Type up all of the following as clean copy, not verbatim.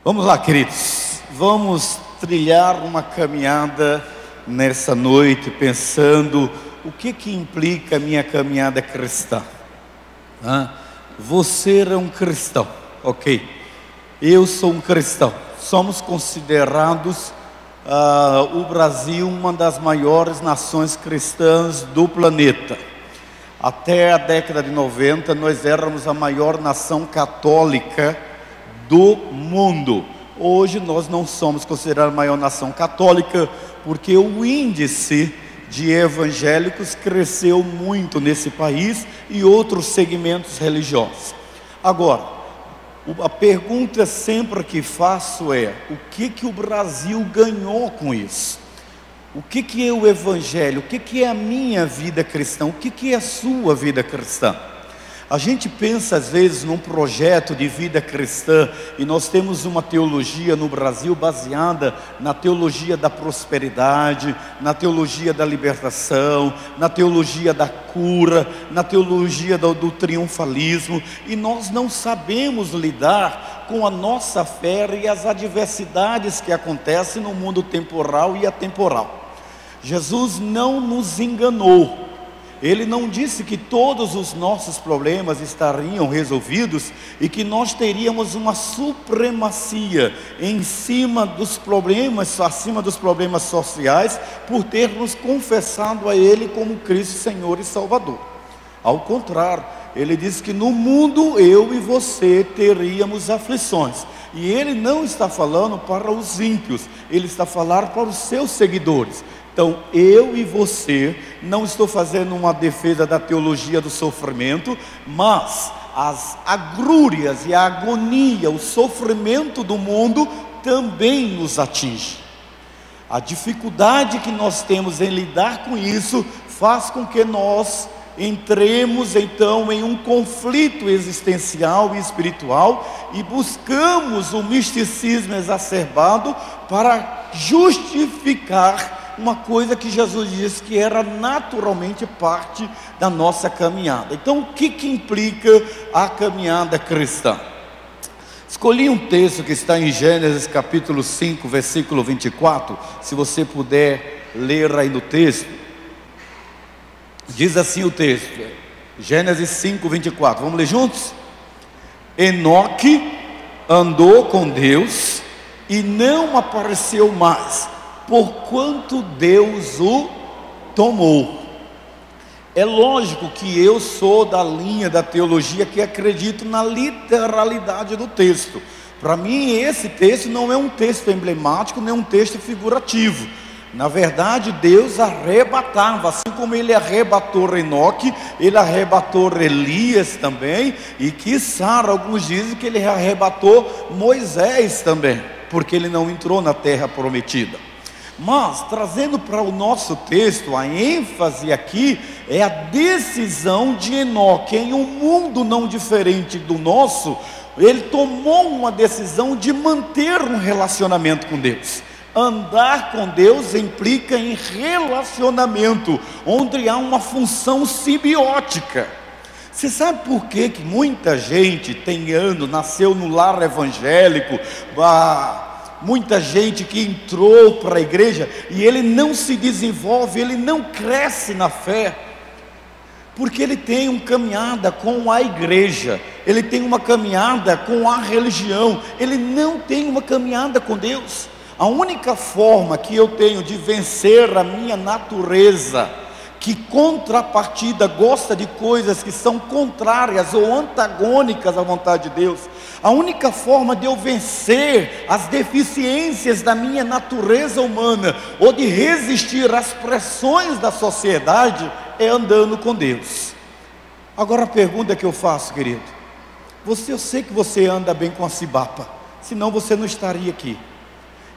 Vamos lá, queridos, vamos trilhar uma caminhada nessa noite, pensando o que implica a minha caminhada cristã. Você é um cristão, ok? Eu sou um cristão. Somos considerados, o Brasil, uma das maiores nações cristãs do planeta. Até a década de 90, nós éramos a maior nação católica do mundo. Hoje nós não somos considerados a maior nação católica, porque o índice de evangélicos cresceu muito nesse país e outros segmentos religiosos. Agora, a pergunta sempre que faço é: o que o Brasil ganhou com isso? O que é o evangelho? O que é a minha vida cristã? O que é a sua vida cristã? A gente pensa às vezes num projeto de vida cristã, e nós temos uma teologia no Brasil baseada na teologia da prosperidade, na teologia da libertação, na teologia da cura, na teologia do triunfalismo, e nós não sabemos lidar com a nossa fé e as adversidades que acontecem no mundo temporal e atemporal. Jesus não nos enganou. Ele não disse que todos os nossos problemas estariam resolvidos e que nós teríamos uma supremacia em cima dos problemas, acima dos problemas sociais, por termos confessado a Ele como Cristo Senhor e Salvador. Ao contrário, Ele disse que no mundo eu e você teríamos aflições. E Ele não está falando para os ímpios, Ele está falando para os seus seguidores. Então, eu e você, não estou fazendo uma defesa da teologia do sofrimento, mas as agrúrias e a agonia, o sofrimento do mundo também nos atinge. A dificuldade que nós temos em lidar com isso faz com que nós entremos então em um conflito existencial e espiritual e buscamos o misticismo exacerbado para justificar uma coisa que Jesus disse que era naturalmente parte da nossa caminhada. Então, o que implica a caminhada cristã? Escolhi um texto que está em Gênesis capítulo 5, versículo 24. Se você puder ler aí no texto. Diz assim o texto, Gênesis 5, 24. Vamos ler juntos? Enoque andou com Deus e não apareceu mais, porquanto Deus o tomou. É lógico que eu sou da linha da teologia que acredito na literalidade do texto. Para mim esse texto não é um texto emblemático, nem um texto figurativo. Na verdade, Deus arrebatava, assim como Ele arrebatou Enoque, Ele arrebatou Elias também, e quiçá alguns dizem que Ele arrebatou Moisés também, porque ele não entrou na terra prometida. Mas, trazendo para o nosso texto, a ênfase aqui é a decisão de Enoque. Em um mundo não diferente do nosso, ele tomou uma decisão de manter um relacionamento com Deus. Andar com Deus implica em relacionamento, onde há uma função simbiótica. Você sabe por que muita gente nasceu no lar evangélico, muita gente que entrou para a igreja e ele não se desenvolve, ele não cresce na fé? Porque ele tem uma caminhada com a igreja, ele tem uma caminhada com a religião, ele não tem uma caminhada com Deus. A única forma que eu tenho de vencer a minha natureza, que contrapartida gosta de coisas que são contrárias ou antagônicas à vontade de Deus, a única forma de eu vencer as deficiências da minha natureza humana, ou de resistir às pressões da sociedade, é andando com Deus. Agora a pergunta que eu faço, querido: eu sei que você anda bem com a Cibapa, senão você não estaria aqui.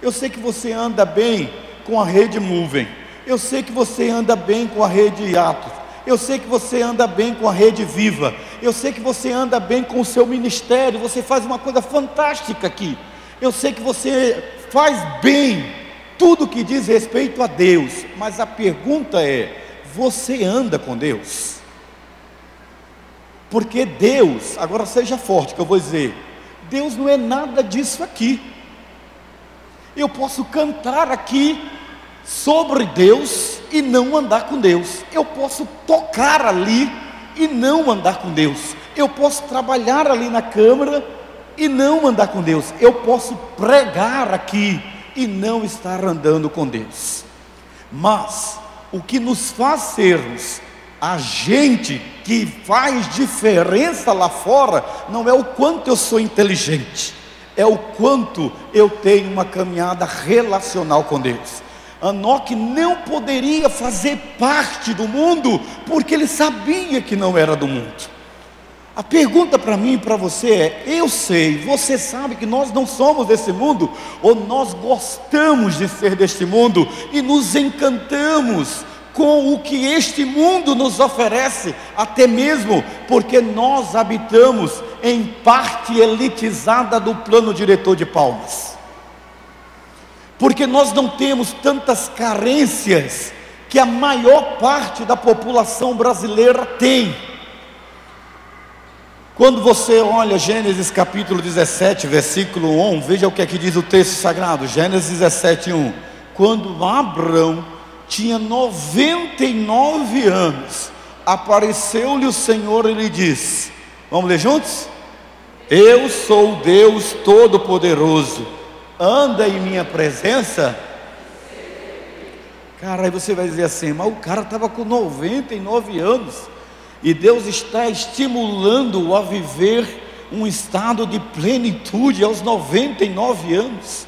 Eu sei que você anda bem com a rede Movem. Eu sei que você anda bem com a rede Atos. Eu sei que você anda bem com a rede Viva. Eu sei que você anda bem com o seu ministério. Você faz uma coisa fantástica aqui. Eu sei que você faz bem tudo que diz respeito a Deus. Mas a pergunta é: você anda com Deus? Porque Deus, agora seja forte que eu vou dizer, Deus não é nada disso aqui. Eu posso cantar aqui sobre Deus e não andar com Deus. Eu posso tocar ali e não andar com Deus. Eu posso trabalhar ali na câmara e não andar com Deus. Eu posso pregar aqui e não estar andando com Deus. Mas o que nos faz sermos a gente que faz diferença lá fora não é o quanto eu sou inteligente, é o quanto eu tenho uma caminhada relacional com Deus. Enoque não poderia fazer parte do mundo porque ele sabia que não era do mundo. A pergunta para mim e para você é: eu sei, você sabe que nós não somos desse mundo, ou nós gostamos de ser deste mundo e nos encantamos com o que este mundo nos oferece, até mesmo porque nós habitamos em parte elitizada do plano diretor de Palmas, porque nós não temos tantas carências que a maior parte da população brasileira tem. Quando você olha Gênesis capítulo 17, versículo 1, veja o que é que diz o texto sagrado, Gênesis 17, 1. Quando Abrão tinha 99 anos, apareceu-lhe o Senhor e lhe disse, vamos ler juntos? Eu sou o Deus Todo-Poderoso, anda em minha presença. Cara, aí você vai dizer assim, mas o cara estava com 99 anos, e Deus está estimulando-o a viver um estado de plenitude aos 99 anos.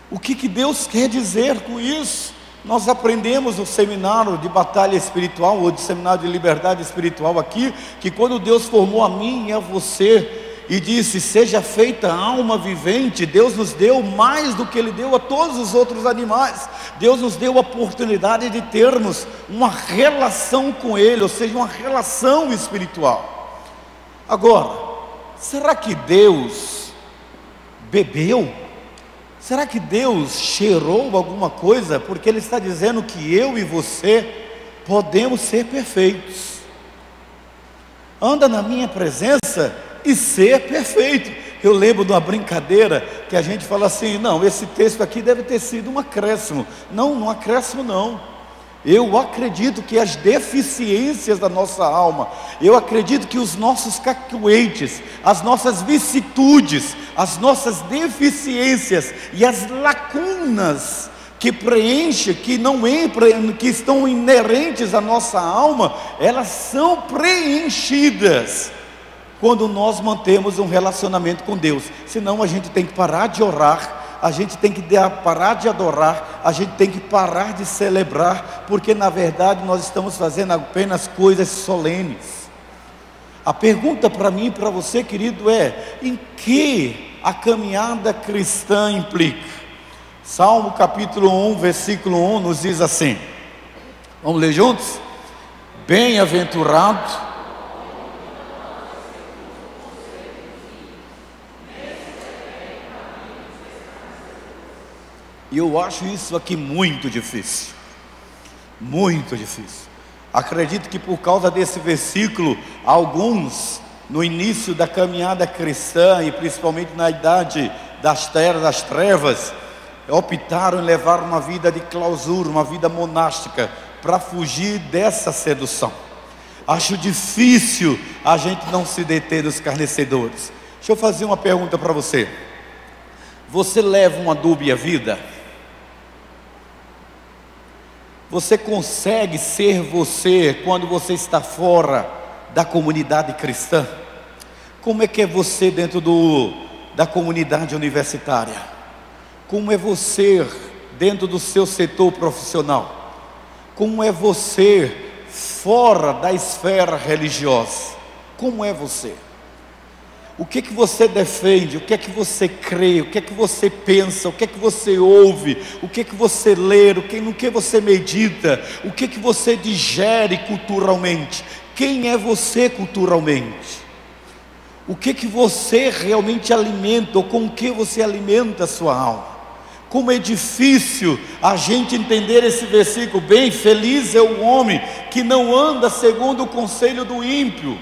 O que Deus quer dizer com isso? Nós aprendemos no seminário de batalha espiritual, ou de seminário de liberdade espiritual aqui, que quando Deus formou a mim e a você, e disse, seja feita alma vivente, Deus nos deu mais do que Ele deu a todos os outros animais. Deus nos deu a oportunidade de termos uma relação com Ele, ou seja, uma relação espiritual. Agora, será que Deus bebeu? Será que Deus cheirou alguma coisa? Porque Ele está dizendo que eu e você podemos ser perfeitos. Anda na minha presença e ser perfeito. Eu lembro de uma brincadeira que a gente fala assim, não, esse texto aqui deve ter sido um acréscimo. Não acréscimo não. Eu acredito que as deficiências da nossa alma, eu acredito que os nossos cacuetes, as nossas vicissitudes, as nossas deficiências e as lacunas que preenchem, que não entram, que estão inerentes à nossa alma, elas são preenchidas quando nós mantemos um relacionamento com Deus. Senão a gente tem que parar de orar, a gente tem que parar de adorar, a gente tem que parar de celebrar, porque na verdade nós estamos fazendo apenas coisas solenes. A pergunta para mim e para você, querido, é: em que a caminhada cristã implica? Salmo capítulo 1, versículo 1 nos diz assim, vamos ler juntos? Bem-aventurado e eu acho isso aqui muito difícil, muito difícil. Acredito que por causa desse versículo, alguns no início da caminhada cristã, e principalmente na idade das trevas, optaram em levar uma vida de clausura, uma vida monástica, para fugir dessa sedução. Acho difícil a gente não se deter dos escarnecedores. Deixa eu fazer uma pergunta para você. Você leva uma dúbia vida? Você consegue ser você quando você está fora da comunidade cristã? Como é que é você dentro da comunidade universitária? Como é você dentro do seu setor profissional? Como é você fora da esfera religiosa? Como é você? O que você defende? O que você crê? O que você pensa? O que você ouve? O que você lê? No que você medita? O que você digere culturalmente? Quem é você culturalmente? O que você realmente alimenta, ou com que você alimenta a sua alma? Como é difícil a gente entender esse versículo. Bem, feliz é o homem que não anda segundo o conselho do ímpio.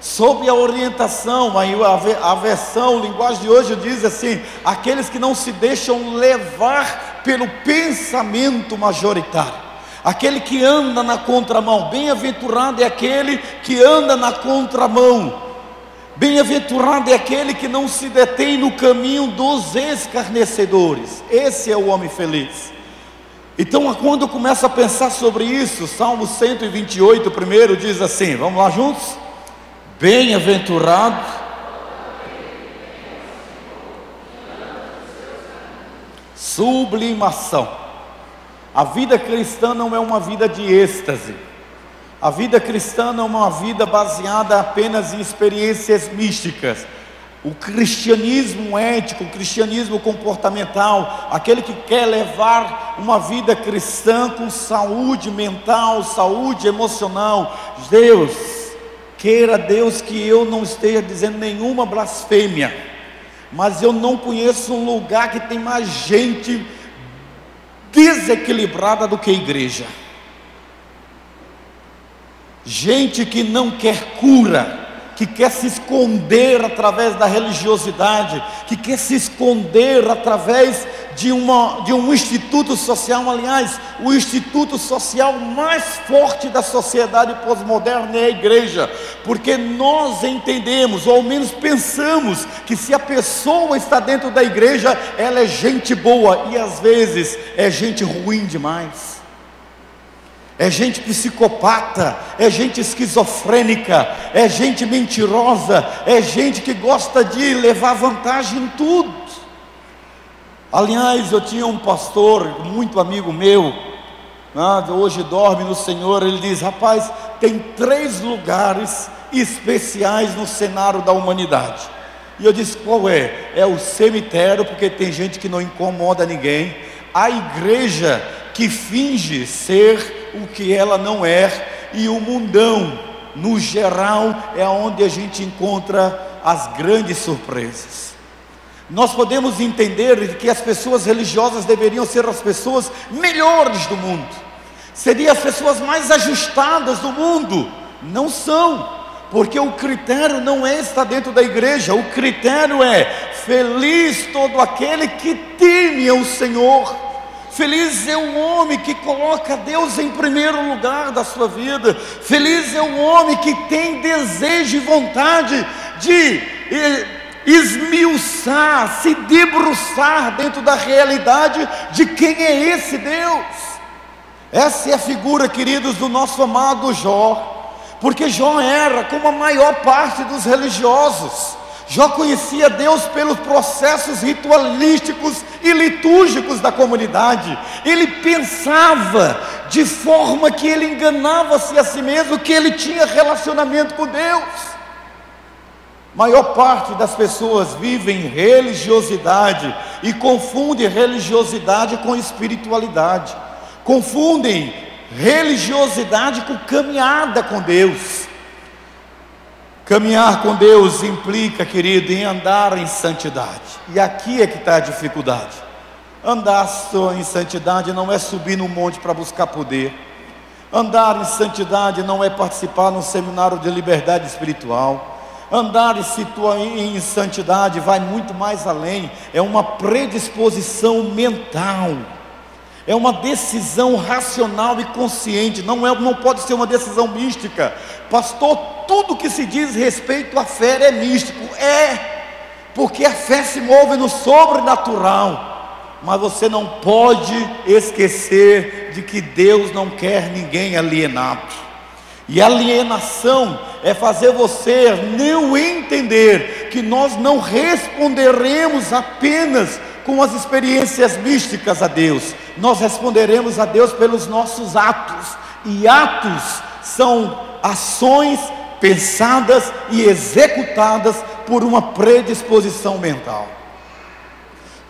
sob a orientação, a versão, a linguagem de hoje diz assim: aqueles que não se deixam levar pelo pensamento majoritário, aquele que anda na contramão. Bem-aventurado é aquele que anda na contramão, bem-aventurado é aquele que não se detém no caminho dos escarnecedores. Esse é o homem feliz. Então, quando eu começo a pensar sobre isso, Salmo 128, primeiro, diz assim, vamos lá juntos? Bem-aventurado, sublimação. A vida cristã não é uma vida de êxtase. A vida cristã não é uma vida baseada apenas em experiências místicas. O cristianismo ético, o cristianismo comportamental, aquele que quer levar uma vida cristã com saúde mental, saúde emocional. Deus, queira Deus que eu não esteja dizendo nenhuma blasfêmia, mas eu não conheço um lugar que tem mais gente desequilibrada do que a igreja. Gente que não quer cura, que quer se esconder através da religiosidade, que quer se esconder através de um instituto social. Aliás, o instituto social mais forte da sociedade pós-moderna é a igreja, porque nós entendemos, ou ao menos pensamos, que se a pessoa está dentro da igreja, ela é gente boa, e às vezes é gente ruim demais. É gente psicopata, é gente esquizofrênica, é gente mentirosa, é gente que gosta de levar vantagem em tudo. Aliás, eu tinha um pastor, muito amigo meu, hoje dorme no Senhor. Ele diz: rapaz, tem 3 lugares especiais no cenário da humanidade. E eu disse: qual é? É o cemitério, porque tem gente que não incomoda ninguém, a igreja que finge ser o que ela não é, e o mundão, no geral, é onde a gente encontra as grandes surpresas. Nós podemos entender que as pessoas religiosas deveriam ser as pessoas melhores do mundo, seriam as pessoas mais ajustadas do mundo. Não são, porque o critério não é estar dentro da igreja. O critério é: feliz todo aquele que teme ao Senhor. Feliz é o homem que coloca Deus em primeiro lugar da sua vida. Feliz é o homem que tem desejo e vontade de esmiuçar, se debruçar dentro da realidade de quem é esse Deus. Essa é a figura, queridos, do nosso amado Jó, porque Jó era como a maior parte dos religiosos. Jó conhecia Deus pelos processos ritualísticos e litúrgicos da comunidade. Ele pensava de forma que ele enganava-se a si mesmo que ele tinha relacionamento com Deus. Maior parte das pessoas vivem religiosidade e confundem religiosidade com espiritualidade, confundem religiosidade com caminhada com Deus. Caminhar com Deus implica, querido, em andar em santidade. E aqui é que está a dificuldade. Andar só em santidade não é subir no monte para buscar poder. Andar em santidade não é participar num seminário de liberdade espiritual. Andar em santidade vai muito mais além. É uma predisposição mental, é uma decisão racional e consciente. Não pode ser uma decisão mística. Pastor, tudo que se diz respeito à fé é místico. Porque a fé se move no sobrenatural. Mas você não pode esquecer de que Deus não quer ninguém alienado. E alienação é fazer você não entender que nós não responderemos apenas com as experiências místicas a Deus. Nós responderemos a Deus pelos nossos atos. E atos são ações pensadas e executadas por uma predisposição mental.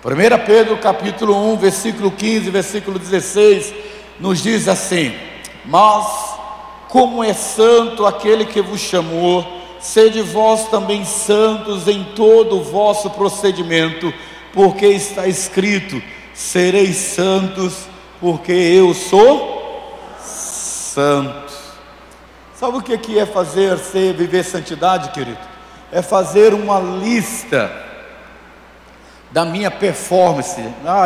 1 Pedro capítulo 1, versículo 15, versículo 16, nos diz assim: mas como é santo aquele que vos chamou, sede vós também santos em todo o vosso procedimento, porque está escrito: sereis santos, porque eu sou santo. Sabe o que é viver santidade, querido? É fazer uma lista da minha performance.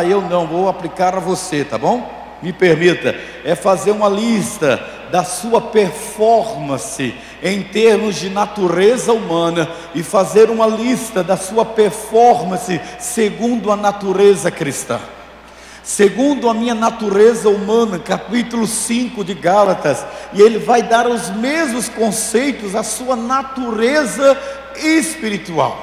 Eu não vou aplicar a você, tá bom? Me permita. É fazer uma lista da sua performance em termos de natureza humana e fazer uma lista da sua performance segundo a natureza cristã. Segundo a minha natureza humana, capítulo 5 de Gálatas, e ele vai dar os mesmos conceitos à sua natureza espiritual.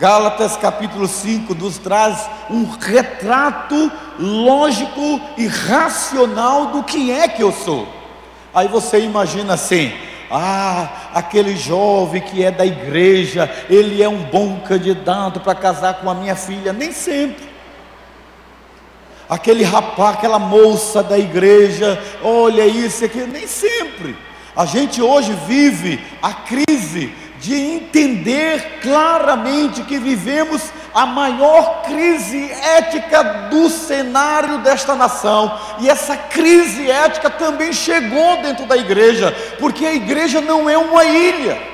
Gálatas capítulo 5 nos traz um retrato lógico e racional do que é que eu sou. Aí você imagina assim: aquele jovem que é da igreja, ele é um bom candidato para casar com a minha filha. Nem sempre. Aquele rapaz, aquela moça da igreja, olha isso aqui, nem sempre. A gente hoje vive a crise de entender claramente que vivemos a maior crise ética do cenário desta nação. E essa crise ética também chegou dentro da igreja, porque a igreja não é uma ilha.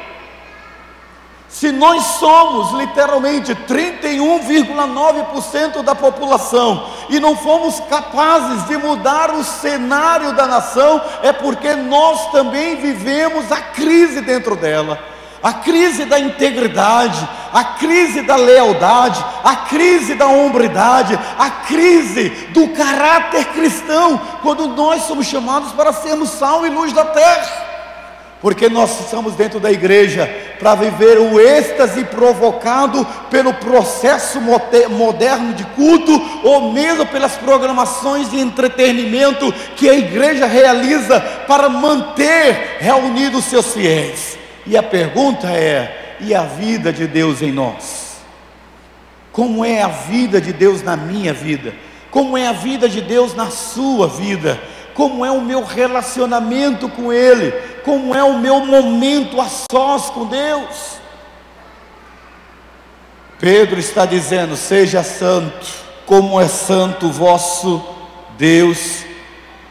Se nós somos literalmente 31,9% da população e não fomos capazes de mudar o cenário da nação, é porque nós também vivemos a crise dentro dela. A crise da integridade, a crise da lealdade, a crise da hombridade, a crise do caráter cristão, quando nós somos chamados para sermos sal e luz da terra. Porque nós estamos dentro da igreja para viver o êxtase provocado pelo processo moderno de culto, ou mesmo pelas programações de entretenimento que a igreja realiza para manter reunidos seus fiéis. E a pergunta é: e a vida de Deus em nós? Como é a vida de Deus na minha vida? Como é a vida de Deus na sua vida? Como é o meu relacionamento com Ele? Como é o meu momento a sós com Deus? Pedro está dizendo: seja santo, como é santo o vosso Deus,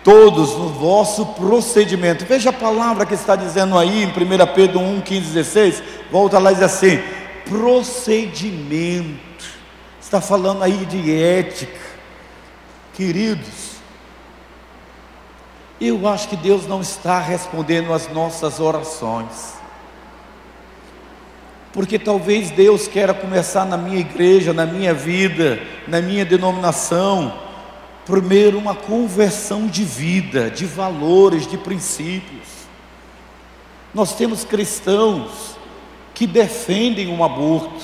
todos no vosso procedimento. Veja a palavra que está dizendo aí em 1 Pedro 1, 15, 16, volta lá e diz assim: procedimento. Está falando aí de ética. Queridos, eu acho que Deus não está respondendo às nossas orações, porque talvez Deus queira começar na minha igreja, na minha vida, na minha denominação, primeiro uma conversão de vida, de valores, de princípios. Nós temos cristãos que defendem o aborto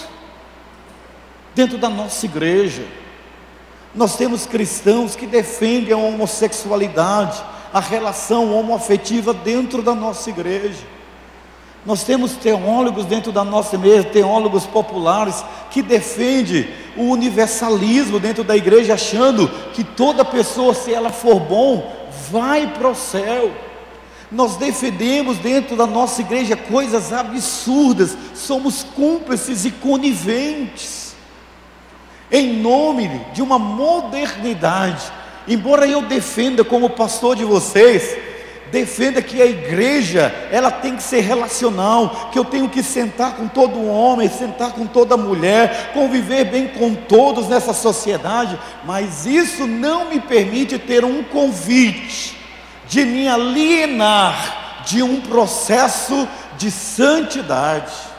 dentro da nossa igreja. Nós temos cristãos que defendem a homossexualidade, a relação homoafetiva dentro da nossa igreja. Nós temos teólogos dentro da nossa igreja, teólogos populares, que defendem o universalismo dentro da igreja, achando que toda pessoa, se ela for bom, vai para o céu. Nós defendemos dentro da nossa igreja coisas absurdas, somos cúmplices e coniventes, em nome de uma modernidade. Embora eu defenda, como pastor de vocês, defenda que a igreja, ela tem que ser relacional, que eu tenho que sentar com todo homem, sentar com toda mulher, conviver bem com todos nessa sociedade, mas isso não me permite ter um convite de me alienar de um processo de santidade.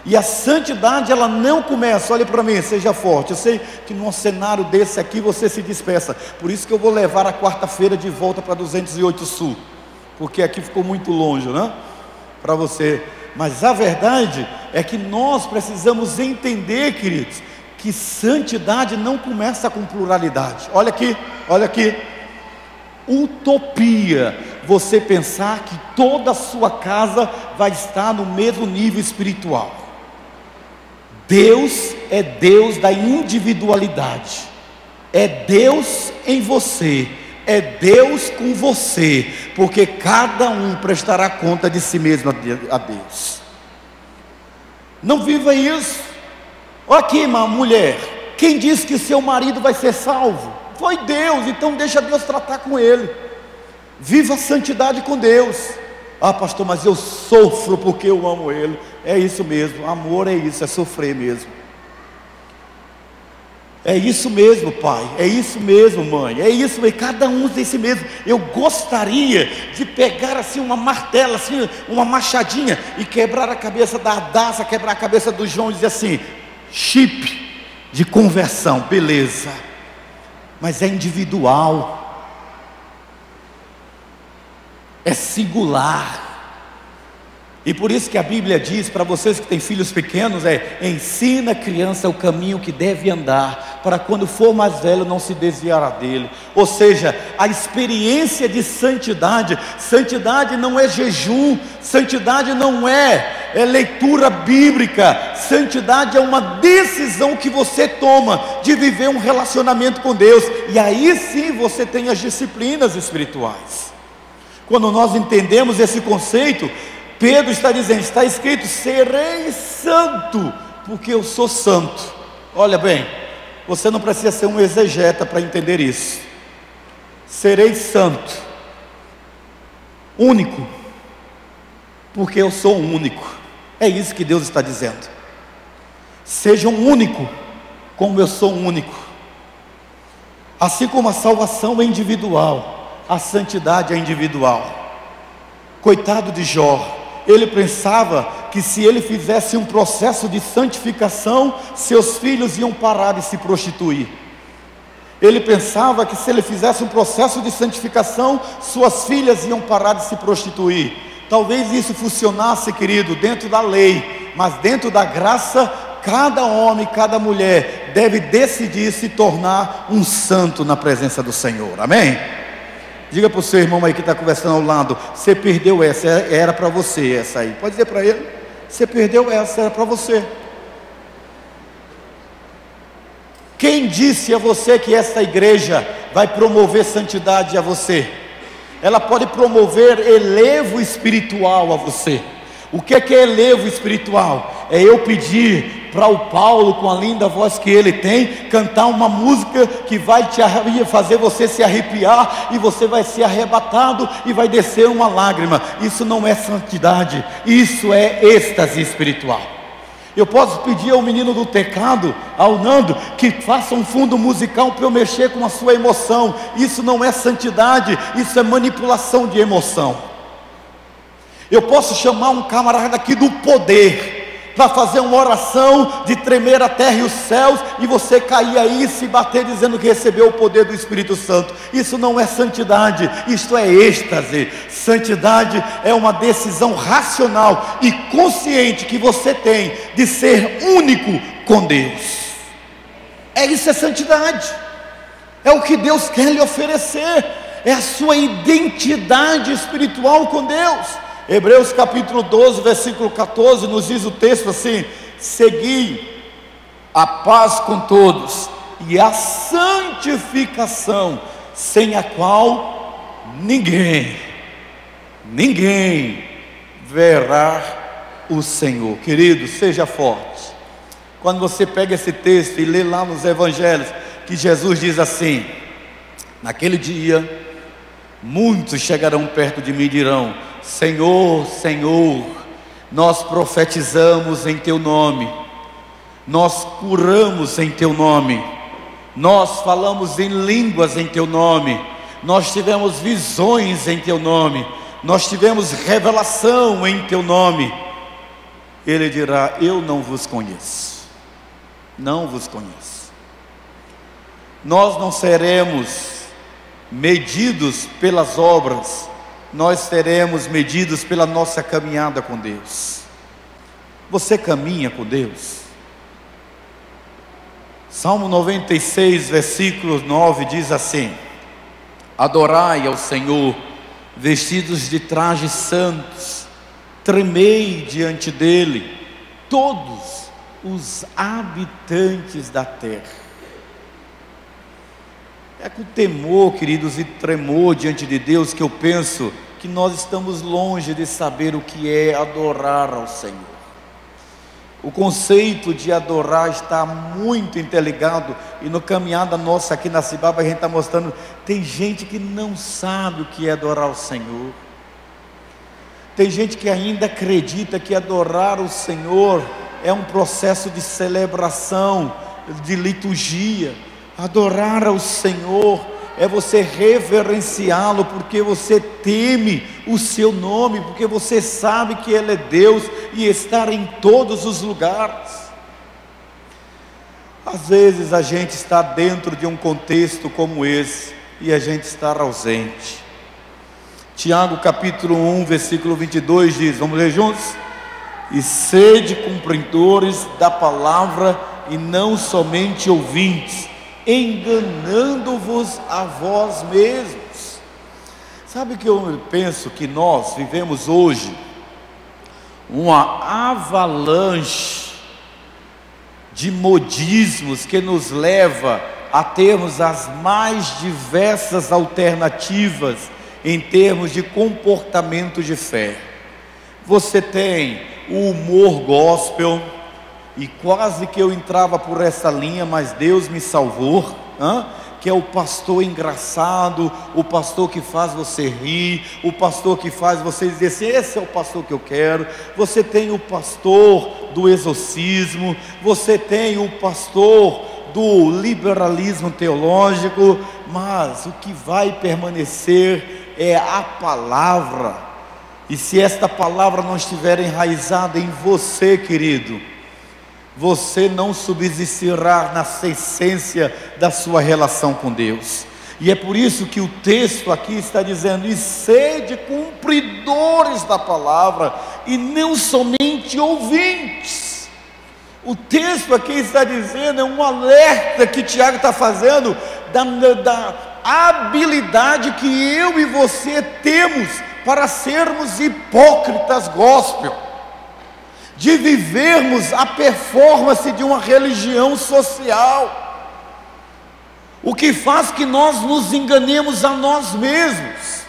E a santidade, ela não começa, olha para mim, seja forte. Eu sei que num cenário desse aqui você se dispersa, por isso que eu vou levar a quarta-feira de volta para 208 Sul, porque aqui ficou muito longe, né? Para você. Mas a verdade é que nós precisamos entender, queridos, que santidade não começa com pluralidade. Olha aqui, olha aqui. Utopia você pensar que toda a sua casa vai estar no mesmo nível espiritual. Deus é Deus da individualidade, é Deus em você, é Deus com você, porque cada um prestará conta de si mesmo a Deus. Não viva isso. Olha aqui, uma mulher, quem disse que seu marido vai ser salvo? Foi Deus, então deixa Deus tratar com ele. Viva a santidade com Deus. Ah, pastor, mas eu sofro porque eu amo Ele. É isso mesmo, amor é isso, é sofrer mesmo. É isso mesmo, pai, é isso mesmo, mãe, é isso mesmo, cada um tem esse mesmo. Eu gostaria de pegar assim uma martela, assim, uma machadinha, e quebrar a cabeça da Adassa, quebrar a cabeça do João e dizer assim: chip de conversão, beleza, mas é individual, é singular. E por isso que a Bíblia diz para vocês que têm filhos pequenos, ensina a criança o caminho que deve andar, para quando for mais velho não se desviará dele. Ou seja, a experiência de santidade, santidade não é jejum, santidade não é leitura bíblica, santidade é uma decisão que você toma de viver um relacionamento com Deus, e aí sim você tem as disciplinas espirituais. Quando nós entendemos esse conceito, Pedro está dizendo, está escrito: serei santo, porque eu sou santo. Olha bem, você não precisa ser um exegeta para entender isso. Serei santo, único, porque eu sou único. É isso que Deus está dizendo. Seja um único, como eu sou único. Assim como a salvação é individual, a santidade é individual. Coitado de Jó, ele pensava que se ele fizesse um processo de santificação, seus filhos iam parar de se prostituir. Ele pensava que se ele fizesse um processo de santificação, suas filhas iam parar de se prostituir. Talvez isso funcionasse, querido, dentro da lei, mas dentro da graça, cada homem, cada mulher deve decidir se tornar um santo na presença do Senhor. Amém? Diga para o seu irmão aí que está conversando ao lado: você perdeu essa, era para você essa aí. Pode dizer para ele: você perdeu essa, era para você. Quem disse a você que esta igreja vai promover santidade a você? Ela pode promover elevo espiritual a você. O que é elevo espiritual? É eu pedir para o Paulo, com a linda voz que ele tem, cantar uma música que vai fazer você se arrepiar, e você vai ser arrebatado e vai descer uma lágrima. Isso não é santidade, isso é êxtase espiritual. Eu posso pedir ao menino do teclado, ao Nando, que faça um fundo musical para eu mexer com a sua emoção. Isso não é santidade, isso é manipulação de emoção. Eu posso chamar um camarada aqui do poder para fazer uma oração de tremer a terra e os céus, e você cair aí e se bater dizendo que recebeu o poder do Espírito Santo. Isso não é santidade, isto é êxtase. Santidade é uma decisão racional e consciente que você tem de ser único com Deus. Isso é santidade, é o que Deus quer lhe oferecer, é a sua identidade espiritual com Deus. Hebreus capítulo 12, versículo 14, nos diz o texto assim: segui a paz com todos e a santificação, sem a qual ninguém verá o Senhor. Querido, seja forte. Quando você pega esse texto e lê lá nos evangelhos, que Jesus diz assim: naquele dia muitos chegarão perto de mim e dirão: Senhor, Senhor, nós profetizamos em Teu nome, nós curamos em Teu nome, nós falamos em línguas em Teu nome, nós tivemos visões em Teu nome, nós tivemos revelação em Teu nome. Ele dirá: eu não vos conheço, não vos conheço. Nós não seremos medidos pelas obras, nós seremos medidos pela nossa caminhada com Deus. Você caminha com Deus? Salmo 96, versículo 9 diz assim: adorai ao Senhor, vestidos de trajes santos, tremei diante dele, todos os habitantes da terra. É com temor, queridos, e tremor diante de Deus que eu penso que nós estamos longe de saber o que é adorar ao Senhor. O conceito de adorar está muito interligado, e no caminhada nossa aqui na Cibaba a gente está mostrando, tem gente que não sabe o que é adorar ao Senhor. Tem gente que ainda acredita que adorar o Senhor é um processo de celebração, de liturgia. Adorar ao Senhor é você reverenciá-lo, porque você teme o seu nome, porque você sabe que Ele é Deus e está em todos os lugares. Às vezes a gente está dentro de um contexto como esse e a gente está ausente. Tiago capítulo 1, versículo 22 diz, vamos ler juntos? E sede cumpridores da palavra e não somente ouvintes, enganando-vos a vós mesmos. Sabe que eu penso que nós vivemos hoje uma avalanche de modismos que nos leva a termos as mais diversas alternativas em termos de comportamento de fé. Você tem o humor gospel, e quase que eu entrava por essa linha, mas Deus me salvou, que é o pastor engraçado, o pastor que faz você rir, o pastor que faz você dizer assim, esse é o pastor que eu quero. Você tem o pastor do exorcismo, você tem o pastor do liberalismo teológico, mas o que vai permanecer é a palavra. E se esta palavra não estiver enraizada em você, querido, você não subsistirá na essência da sua relação com Deus. E é por isso que o texto aqui está dizendo, e sede cumpridores da palavra e não somente ouvintes. O texto aqui está dizendo, é um alerta que Tiago está fazendo da habilidade que eu e você temos para sermos hipócritas gospel, de vivermos a performance de uma religião social, o que faz que nós nos enganemos a nós mesmos.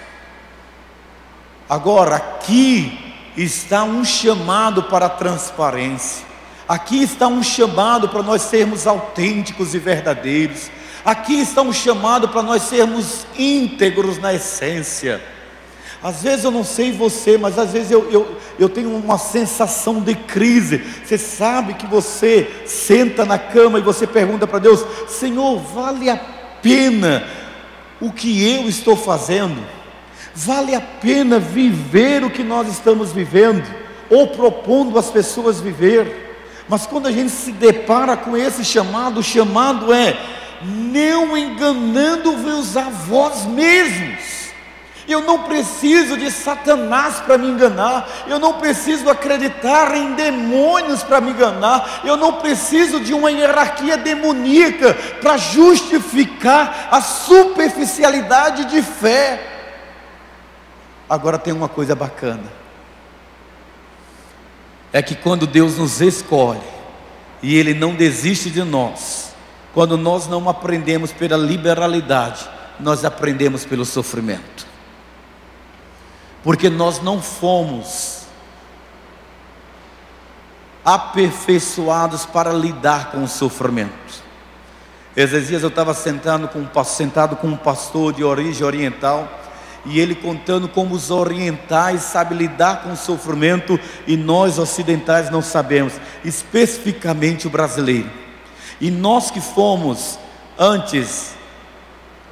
Agora, aqui está um chamado para a transparência, aqui está um chamado para nós sermos autênticos e verdadeiros, aqui está um chamado para nós sermos íntegros na essência. Às vezes eu não sei você, mas às vezes eu tenho uma sensação de crise. Você sabe que você senta na cama e você pergunta para Deus, Senhor, vale a pena o que eu estou fazendo? Vale a pena viver o que nós estamos vivendo? Ou propondo às pessoas viver? Mas quando a gente se depara com esse chamado, o chamado é, não enganando-vos a vós mesmos. Eu não preciso de Satanás para me enganar, eu não preciso acreditar em demônios para me enganar, eu não preciso de uma hierarquia demoníaca para justificar a superficialidade de fé. Agora tem uma coisa bacana, é que quando Deus nos escolhe, e Ele não desiste de nós, quando nós não aprendemos pela liberalidade, nós aprendemos pelo sofrimento. Porque nós não fomos aperfeiçoados para lidar com o sofrimento. Esses dias eu estava sentado com um pastor de origem oriental, e ele contando como os orientais sabem lidar com o sofrimento, e nós ocidentais não sabemos, especificamente o brasileiro. E nós que fomos antes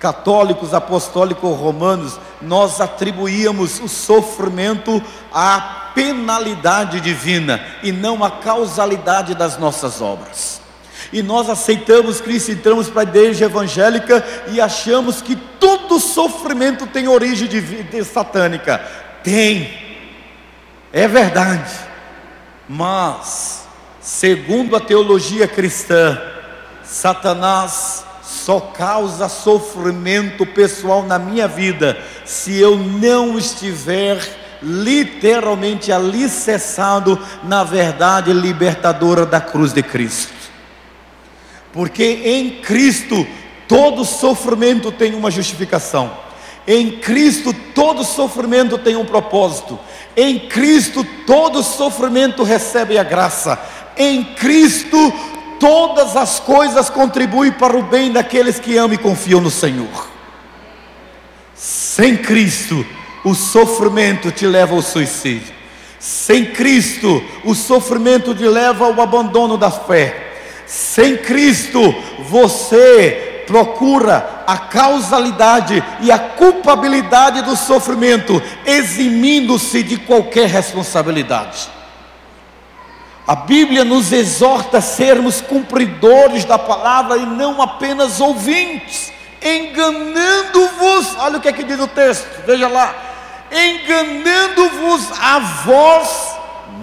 católicos, apostólicos, romanos, nós atribuíamos o sofrimento à penalidade divina e não à causalidade das nossas obras. E nós aceitamos Cristo, entramos para a igreja evangélica e achamos que todo sofrimento tem origem de satânica. Tem, é verdade, mas segundo a teologia cristã, Satanás só causa sofrimento pessoal na minha vida se eu não estiver literalmente alicerçado na verdade libertadora da cruz de Cristo. Porque em Cristo todo sofrimento tem uma justificação, em Cristo todo sofrimento tem um propósito, em Cristo todo sofrimento recebe a graça, em Cristo todas as coisas contribuem para o bem daqueles que amam e confiam no Senhor. Sem Cristo, o sofrimento te leva ao suicídio. Sem Cristo, o sofrimento te leva ao abandono da fé. Sem Cristo, você procura a causalidade e a culpabilidade do sofrimento, eximindo-se de qualquer responsabilidade. A Bíblia nos exorta a sermos cumpridores da palavra e não apenas ouvintes, enganando-vos. Olha o que é que diz o texto, veja lá: enganando-vos a vós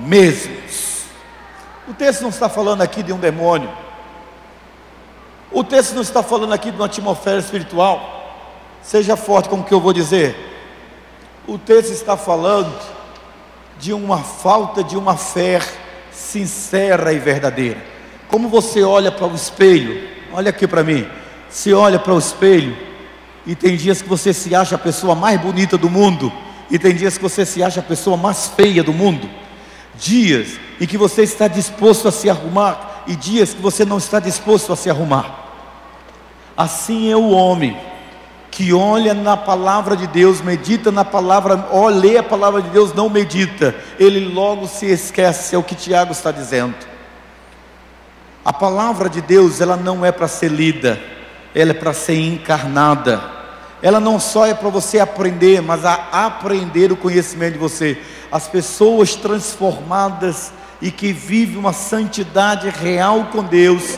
mesmos. O texto não está falando aqui de um demônio, o texto não está falando aqui de uma atmosfera espiritual. Seja forte com o que eu vou dizer. O texto está falando de uma falta de uma fé sincera e verdadeira. Como você olha para o espelho, olha aqui para mim, se olha para o espelho, e tem dias que você se acha a pessoa mais bonita do mundo, e tem dias que você se acha a pessoa mais feia do mundo, dias em que você está disposto a se arrumar, e dias que você não está disposto a se arrumar. Assim é o homem que olha na palavra de Deus, medita na palavra, lê a palavra de Deus, não medita, ele logo se esquece. É o que Tiago está dizendo. A palavra de Deus, ela não é para ser lida, ela é para ser encarnada. Ela não só é para você aprender, mas a aprender o conhecimento de você. As pessoas transformadas e que vivem uma santidade real com Deus,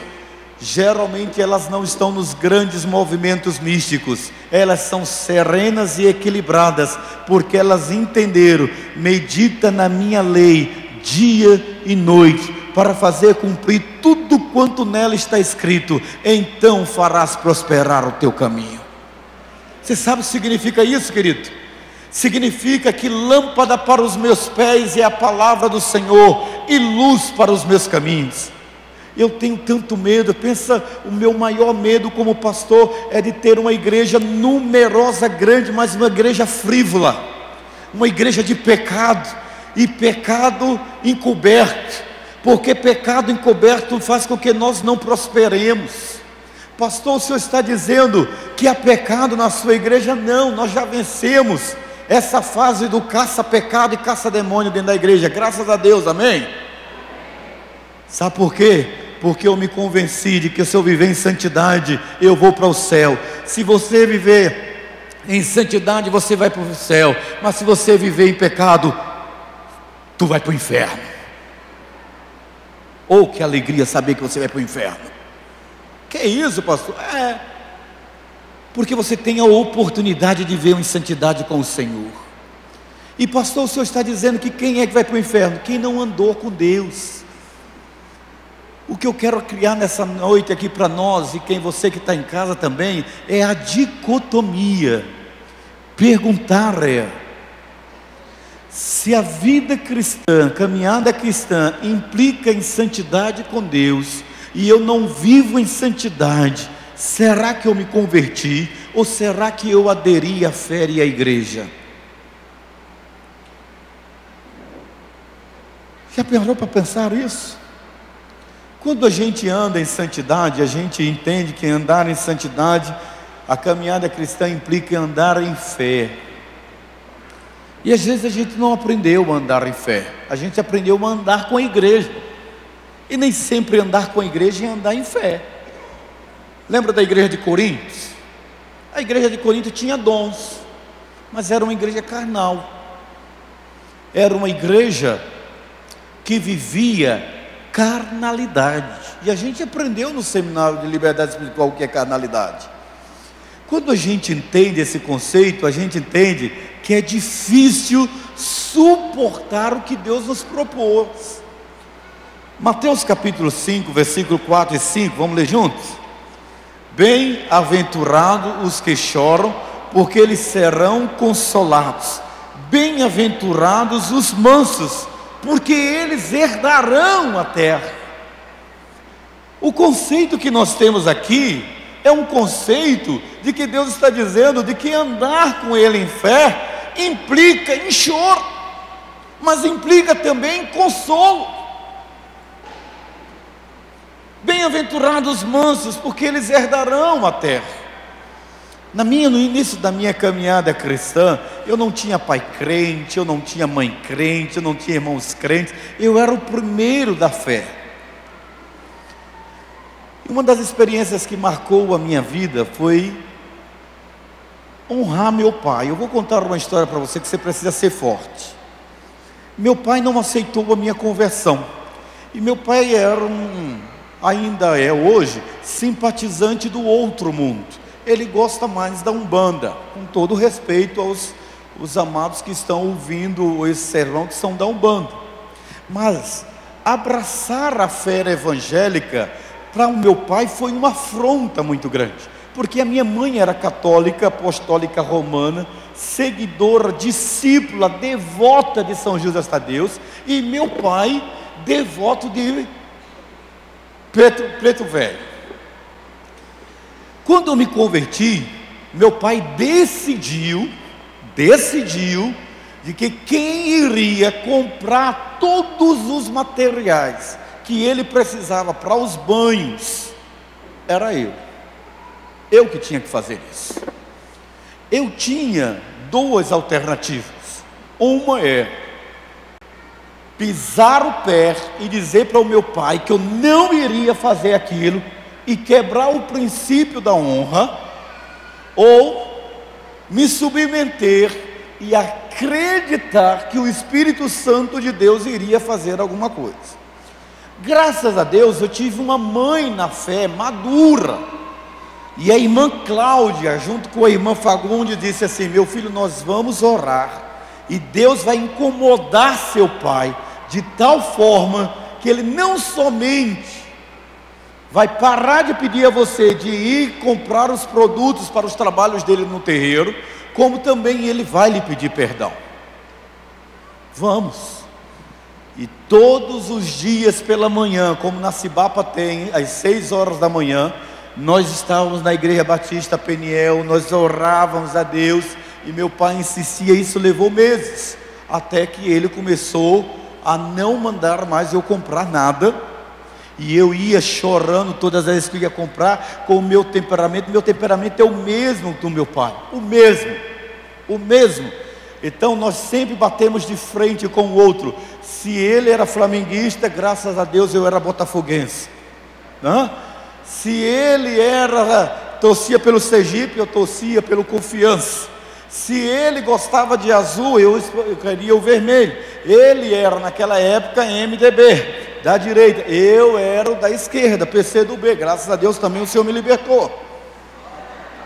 geralmente elas não estão nos grandes movimentos místicos, elas são serenas e equilibradas, porque elas entenderam: medita na minha lei dia e noite, para fazer cumprir tudo quanto nela está escrito, então farás prosperar o teu caminho. Você sabe o que significa isso, querido? Significa que lâmpada para os meus pés é a palavra do Senhor, e luz para os meus caminhos. Eu tenho tanto medo. Pensa, o meu maior medo como pastor é de ter uma igreja numerosa, grande, mas uma igreja frívola, uma igreja de pecado, e pecado encoberto, porque pecado encoberto faz com que nós não prosperemos. Pastor, o senhor está dizendo que há pecado na sua igreja? Não, nós já vencemos essa fase do caça-pecado e caça-demônio dentro da igreja, graças a Deus, amém? Sabe por quê? Porque eu me convenci de que se eu viver em santidade, eu vou para o céu. Se você viver em santidade, você vai para o céu. Mas se você viver em pecado, tu vai para o inferno. Oh, que alegria saber que você vai para o inferno. Que é isso, pastor? Porque você tem a oportunidade de ver em santidade com o Senhor. E pastor, o senhor está dizendo que quem é que vai para o inferno? Quem não andou com Deus. O que eu quero criar nessa noite aqui para nós, e quem você que está em casa também, é a dicotomia. Perguntar se a vida cristã, caminhada cristã, implica em santidade com Deus, e eu não vivo em santidade, será que eu me converti? Ou será que eu aderi à fé e à igreja? Já parou para pensar isso? Quando a gente anda em santidade, a gente entende que andar em santidade, a caminhada cristã implica em andar em fé. E às vezes a gente não aprendeu a andar em fé, a gente aprendeu a andar com a igreja. E nem sempre andar com a igreja é andar em fé. Lembra da igreja de Corinto? A igreja de Corinto tinha dons, mas era uma igreja carnal. Era uma igreja que vivia carnalidade. E a gente aprendeu no seminário de liberdade espiritual o que é carnalidade. Quando a gente entende esse conceito, a gente entende que é difícil suportar o que Deus nos propôs. Mateus capítulo 5, versículo 4 e 5, vamos ler juntos? Bem-aventurados os que choram, porque eles serão consolados. Bem-aventurados os mansos, porque eles herdarão a terra. O conceito que nós temos aqui é um conceito de que Deus está dizendo de que andar com Ele em fé implica em choro, mas implica também em consolo. Bem-aventurados os mansos, porque eles herdarão a terra. No início da minha caminhada cristã, eu não tinha pai crente, eu não tinha mãe crente, eu não tinha irmãos crentes, eu era o primeiro da fé. E uma das experiências que marcou a minha vida foi honrar meu pai. Eu vou contar uma história para você que você precisa ser forte. Meu pai não aceitou a minha conversão, e meu pai era ainda é hoje, simpatizante do outro mundo. Ele gosta mais da Umbanda, com todo respeito aos amados que estão ouvindo esse sermão, que são da Umbanda. Mas abraçar a fé evangélica, para o meu pai, foi uma afronta muito grande, porque a minha mãe era católica, apostólica romana, seguidora, discípula, devota de São José Tadeu, e meu pai, devoto de Preto Velho. Quando eu me converti, meu pai decidiu de que quem iria comprar todos os materiais que ele precisava para os banhos era eu. Eu que tinha que fazer isso. Eu tinha duas alternativas. Uma é pisar o pé e dizer para o meu pai que eu não iria fazer aquilo e quebrar o princípio da honra, ou me submeter e acreditar que o Espírito Santo de Deus iria fazer alguma coisa. Graças a Deus eu tive uma mãe na fé madura, e a irmã Cláudia, junto com a irmã Fagundes, disse assim: meu filho, nós vamos orar, e Deus vai incomodar seu pai, de tal forma que ele não somente vai parar de pedir a você de ir comprar os produtos para os trabalhos dele no terreiro, como também ele vai lhe pedir perdão. Vamos. E todos os dias pela manhã, como na Cibapa tem, às 6 horas da manhã, nós estávamos na Igreja Batista Peniel, nós orávamos a Deus, e meu pai insistia. Isso levou meses, até que ele começou a não mandar mais eu comprar nada. E eu ia chorando todas as vezes que eu ia comprar, com o meu temperamento. Meu temperamento é o mesmo do meu pai, o mesmo. Então nós sempre batemos de frente com o outro. Se ele era flamenguista, graças a Deus eu era botafoguense, né? Se ele torcia pelo Sergipe, eu torcia pelo Confiança. Se ele gostava de azul, eu queria o vermelho. Ele era naquela época MDB, da direita, eu era da esquerda, PCdoB. Graças a Deus também o Senhor me libertou.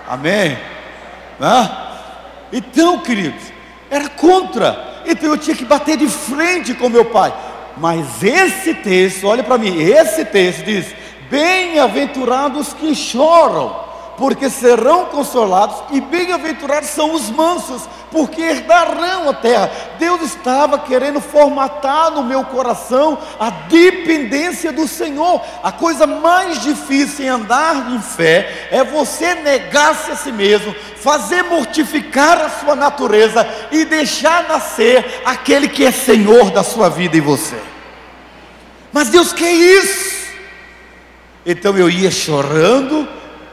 Amém? Então, queridos, era contra. Então eu tinha que bater de frente com meu pai. Mas esse texto, olha para mim, esse texto diz: bem-aventurados que choram, porque serão consolados, e bem-aventurados são os mansos, porque herdarão a terra. Deus estava querendo formatar no meu coração a dependência do Senhor. A coisa mais difícil em andar em fé é você negar-se a si mesmo, fazer mortificar a sua natureza e deixar nascer aquele que é Senhor da sua vida em você. Mas Deus quer isso. Então eu ia chorando,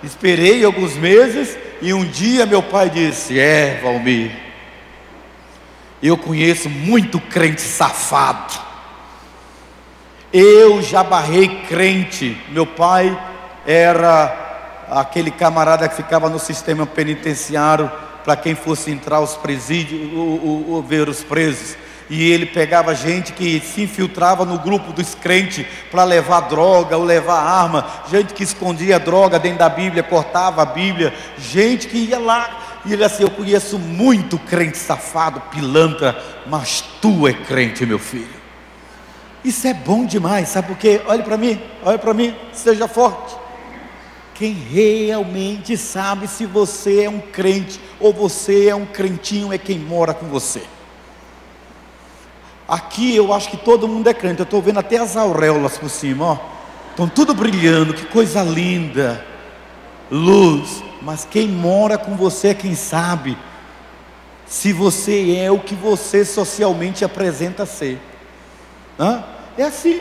esperei alguns meses, e um dia meu pai disse: Valmir, eu conheço muito crente safado. Eu já barrei crente. Meu pai era aquele camarada que ficava no sistema penitenciário, para quem fosse entrar aos presídios, ver os presos. E ele pegava gente que se infiltrava no grupo dos crentes para levar droga ou levar arma, gente que escondia droga dentro da Bíblia, cortava a Bíblia, gente que ia lá. E ele assim: eu conheço muito crente safado, pilantra, mas tu é crente, meu filho. Isso é bom demais, sabe por quê? Olha para mim, seja forte. Quem realmente sabe se você é um crente ou você é um crentinho é quem mora com você. Aqui eu acho que todo mundo é crente. Eu estou vendo até as auréolas por cima, ó. Estão tudo brilhando, que coisa linda. Luz. Mas quem mora com você é quem sabe se você é o que você socialmente apresenta ser. É assim.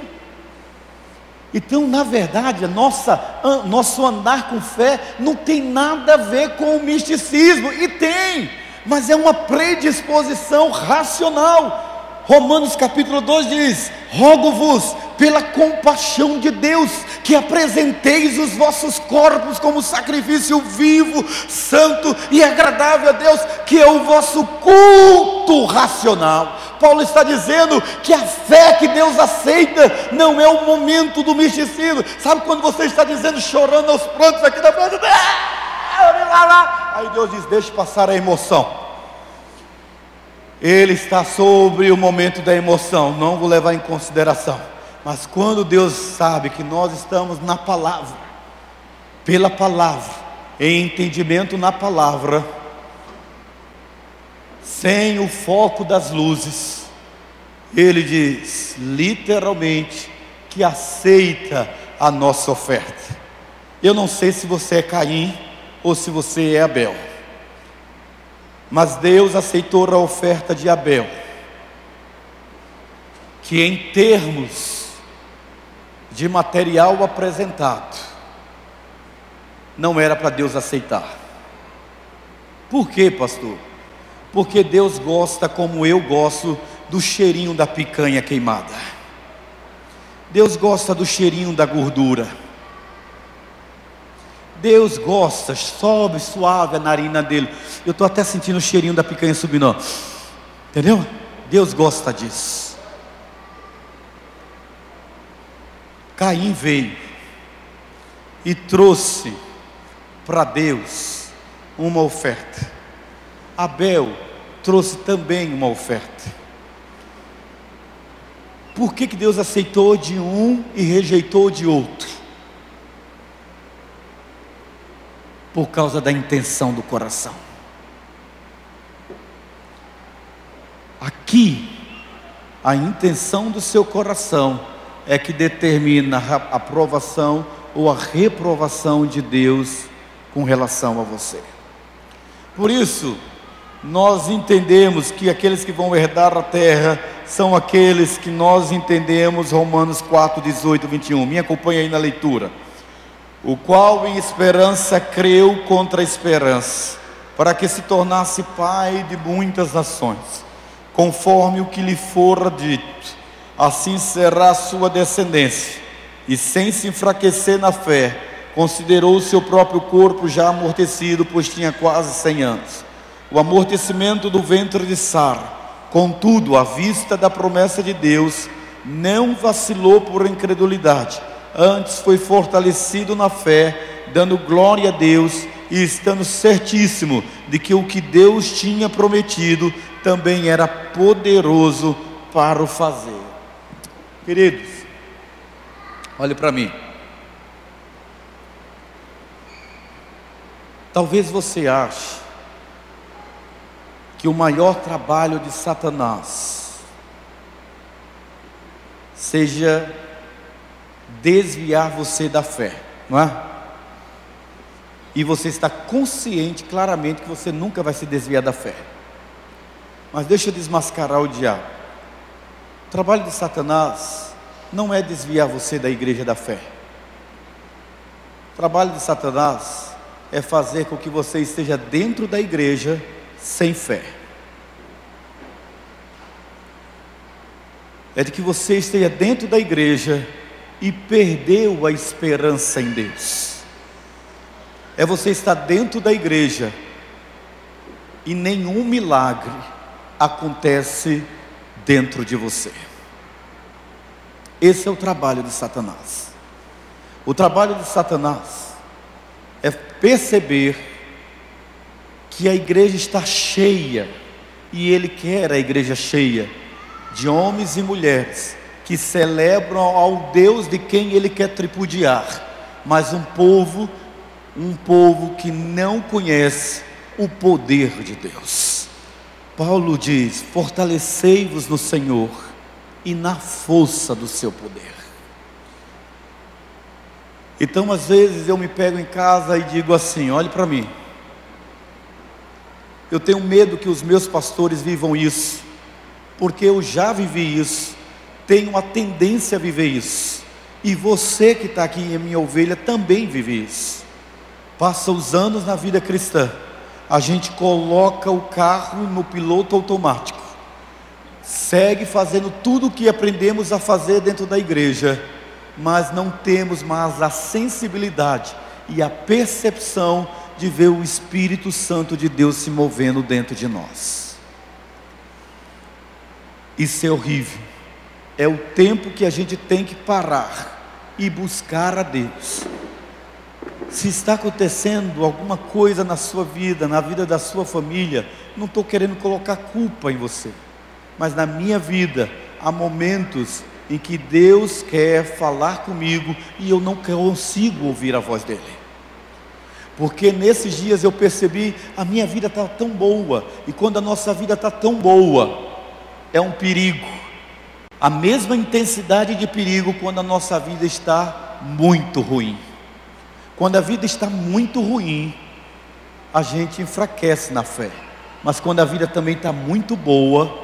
Então, na verdade, nosso andar com fé não tem nada a ver com o misticismo, e tem, mas é uma predisposição racional. Romanos capítulo 2 diz: rogo-vos pela compaixão de Deus, que apresenteis os vossos corpos como sacrifício vivo, santo e agradável a Deus, que é o vosso culto racional. Paulo está dizendo que a fé que Deus aceita não é o momento do misticismo. Sabe quando você está dizendo, chorando aos prantos aqui na frente, aí Deus diz: deixe passar a emoção. Ele está sobre o momento da emoção, não vou levar em consideração. Mas quando Deus sabe que nós estamos na palavra, pela palavra, em entendimento na palavra, sem o foco das luzes, Ele diz literalmente que aceita a nossa oferta. Eu não sei se você é Caim ou se você é Abel, mas Deus aceitou a oferta de Abel, que em termos de material apresentado, não era para Deus aceitar. Por quê, pastor? Porque Deus gosta, como eu gosto, do cheirinho da picanha queimada. Deus gosta do cheirinho da gordura. Deus gosta, sobe suave a narina dele. Eu estou até sentindo o cheirinho da picanha subindo, ó. Entendeu? Deus gosta disso. Caim veio e trouxe para Deus uma oferta. Abel trouxe também uma oferta. Por que Deus aceitou de um e rejeitou de outro? Por causa da intenção do coração. Aqui, a intenção do seu coração é que determina a aprovação ou a reprovação de Deus com relação a você. Por isso, nós entendemos que aqueles que vão herdar a terra são aqueles que nós entendemos, Romanos 4, 18, 21. Me acompanha aí na leitura. O qual em esperança creu contra a esperança, para que se tornasse pai de muitas nações, conforme o que lhe fora dito, assim será a sua descendência. E sem se enfraquecer na fé, considerou o seu próprio corpo já amortecido, pois tinha quase 100 anos. O amortecimento do ventre de Sara, contudo, à vista da promessa de Deus, não vacilou por incredulidade, antes foi fortalecido na fé, dando glória a Deus e estando certíssimo de que o que Deus tinha prometido também era poderoso para o fazer. Queridos, olhe para mim. Talvez você ache que o maior trabalho de Satanás seja desviar você da fé, não é? E você está consciente claramente que você nunca vai se desviar da fé. Mas deixa eu desmascarar o diabo. O trabalho de Satanás não é desviar você da igreja da fé. O trabalho de Satanás é fazer com que você esteja dentro da igreja sem fé. É de que você esteja dentro da igreja e perdeu a esperança em Deus. É você estar dentro da igreja e nenhum milagre acontece dentro de você. Esse é o trabalho de Satanás. O trabalho de Satanás é perceber que a igreja está cheia, e ele quer a igreja cheia de homens e mulheres que celebram ao Deus de quem ele quer tripudiar, mas um povo que não conhece o poder de Deus. Paulo diz: fortalecei-vos no Senhor e na força do seu poder. Então às vezes eu me pego em casa e digo assim: olhe para mim, eu tenho medo que os meus pastores vivam isso, porque eu já vivi isso, tenho a tendência a viver isso. E você que está aqui, minha ovelha, também vive isso. Passa os anos na vida cristã, a gente coloca o carro no piloto automático, segue fazendo tudo o que aprendemos a fazer dentro da igreja, mas não temos mais a sensibilidade e a percepção de ver o Espírito Santo de Deus se movendo dentro de nós. Isso é horrível. É o tempo que a gente tem que parar e buscar a Deus. Se está acontecendo alguma coisa na sua vida, na vida da sua família, não estou querendo colocar culpa em você, mas na minha vida há momentos em que Deus quer falar comigo e eu não consigo ouvir a voz dele, porque nesses dias eu percebi, a minha vida está tão boa, e quando a nossa vida está tão boa, é um perigo, a mesma intensidade de perigo quando a nossa vida está muito ruim. Quando a vida está muito ruim, a gente enfraquece na fé, mas quando a vida também está muito boa,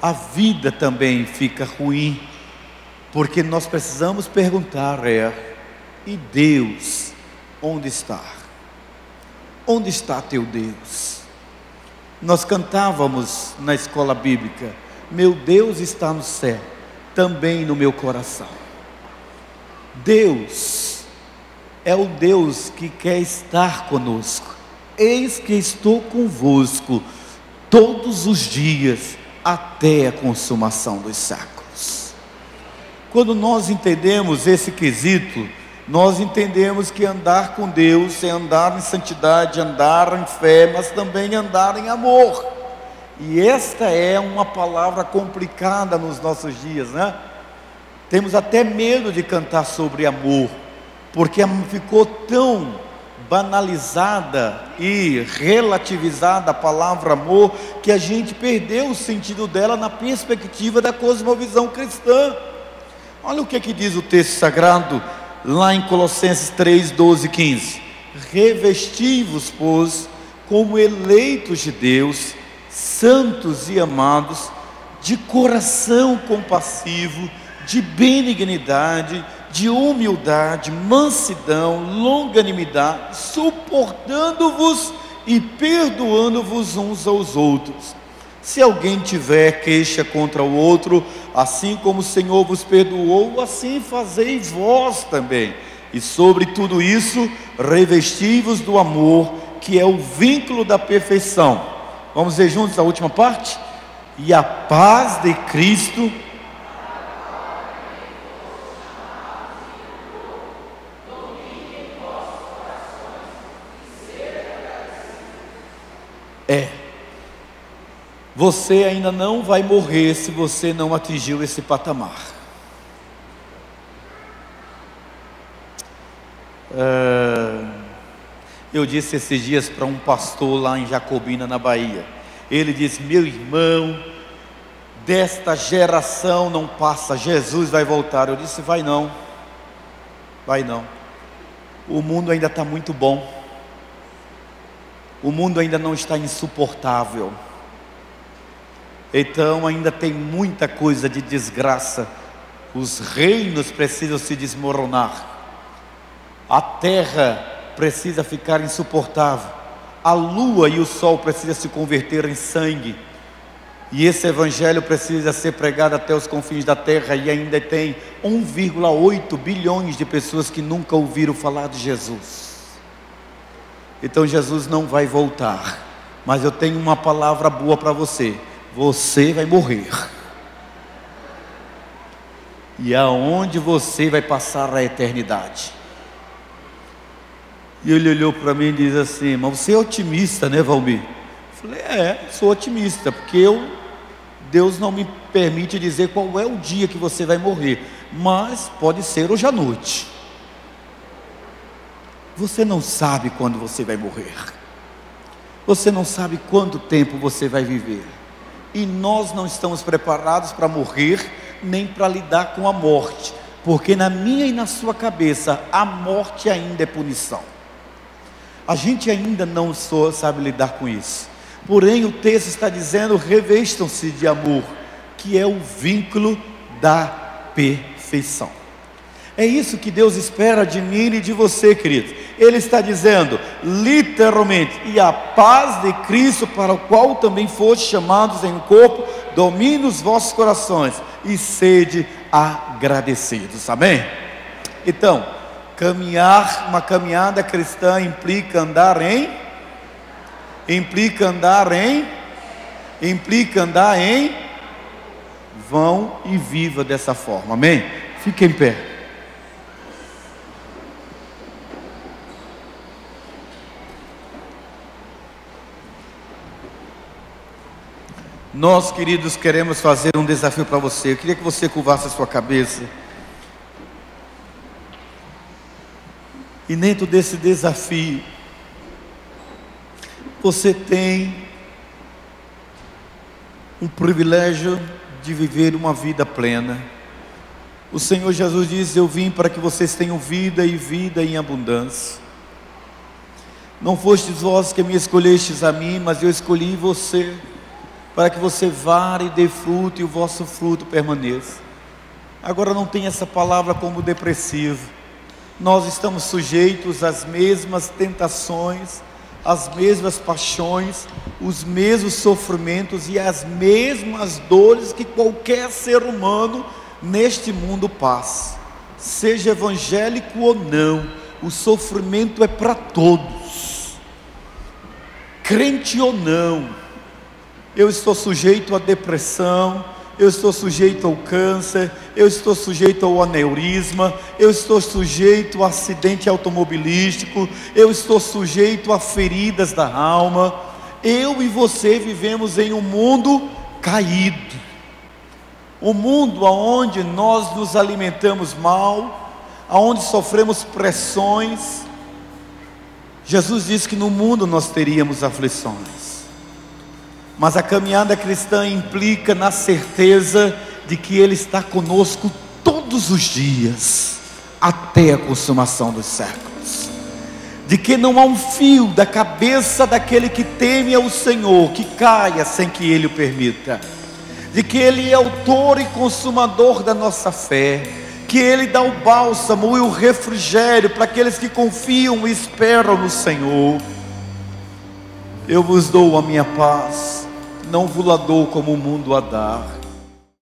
a vida também fica ruim, porque nós precisamos perguntar, e Deus, onde está? Onde está teu Deus? Nós cantávamos na escola bíblica, meu Deus está no céu, também no meu coração. Deus é o Deus que quer estar conosco. Eis que estou convosco todos os dias, até a consumação dos séculos. Quando nós entendemos esse quesito, nós entendemos que andar com Deus é andar em santidade, andar em fé, mas também andar em amor. E esta é uma palavra complicada nos nossos dias, né? Temos até medo de cantar sobre amor, porque ficou tão banalizada e relativizada a palavra amor, que a gente perdeu o sentido dela na perspectiva da cosmovisão cristã. Olha o que diz o texto sagrado, lá em Colossenses 3, 12 e 15. Revesti-vos, pois, como eleitos de Deus, santos e amados, de coração compassivo, de benignidade, de humildade, mansidão, longanimidade, suportando-vos e perdoando-vos uns aos outros. Se alguém tiver queixa contra o outro, assim como o Senhor vos perdoou, assim fazei vós também. E sobre tudo isso, revesti-vos do amor, que é o vínculo da perfeição. Vamos ver juntos a última parte? E a paz de Cristo você ainda não vai morrer se você não atingiu esse patamar. Eu disse esses dias para um pastor lá em Jacobina, na Bahia. Ele disse: meu irmão, desta geração não passa, Jesus vai voltar. Eu disse: vai não, vai não. O mundo ainda está muito bom, o mundo ainda não está insuportável. Então ainda tem muita coisa de desgraça. Os reinos precisam se desmoronar, a terra precisa ficar insuportável, a lua e o sol precisam se converter em sangue, e esse evangelho precisa ser pregado até os confins da terra. E ainda tem 1,8 bilhões de pessoas que nunca ouviram falar de Jesus. Então Jesus não vai voltar, mas eu tenho uma palavra boa para você: você vai morrer, e aonde você vai passar a eternidade. E ele olhou para mim e disse assim: mas você é otimista, né, Valmir? Eu falei: sou otimista, porque Deus não me permite dizer qual é o dia que você vai morrer, mas pode ser hoje à noite. Você não sabe quando você vai morrer, você não sabe quanto tempo você vai viver, e nós não estamos preparados para morrer, nem para lidar com a morte, porque na minha e na sua cabeça, a morte ainda é punição. A gente ainda não sabe lidar com isso. Porém o texto está dizendo: revestam-se de amor, que é o vínculo da perfeição. É isso que Deus espera de mim e de você, queridos. Ele está dizendo, literalmente, e a paz de Cristo, para o qual também foste chamados em corpo, domine os vossos corações e sede agradecidos. Amém? Então, uma caminhada cristã implica andar vão e viva dessa forma. Amém? Fique em pé. Nós, queridos, queremos fazer um desafio para você. Eu queria que você curvasse a sua cabeça. E dentro desse desafio, você tem um privilégio de viver uma vida plena. O Senhor Jesus diz: eu vim para que vocês tenham vida e vida em abundância. Não fostes vós que me escolhestes a mim, mas eu escolhi você, para que você vá e dê fruto e o vosso fruto permaneça. Agora não tem essa palavra como depressivo. Nós estamos sujeitos às mesmas tentações, às mesmas paixões, os mesmos sofrimentos e as mesmas dores que qualquer ser humano neste mundo passa. Seja evangélico ou não, o sofrimento é para todos, crente ou não. Eu estou sujeito à depressão, eu estou sujeito ao câncer, eu estou sujeito ao aneurisma, eu estou sujeito a acidente automobilístico, eu estou sujeito a feridas da alma. Eu e você vivemos em um mundo caído, um mundo onde nós nos alimentamos mal, onde sofremos pressões. Jesus disse que no mundo nós teríamos aflições, mas a caminhada cristã implica na certeza de que Ele está conosco todos os dias, até a consumação dos séculos. De que não há um fio da cabeça daquele que teme ao Senhor que caia sem que Ele o permita. De que Ele é autor e consumador da nossa fé. Que Ele dá o bálsamo e o refrigério para aqueles que confiam e esperam no Senhor. Eu vos dou a minha paz, não vos la dou como o mundo a dar.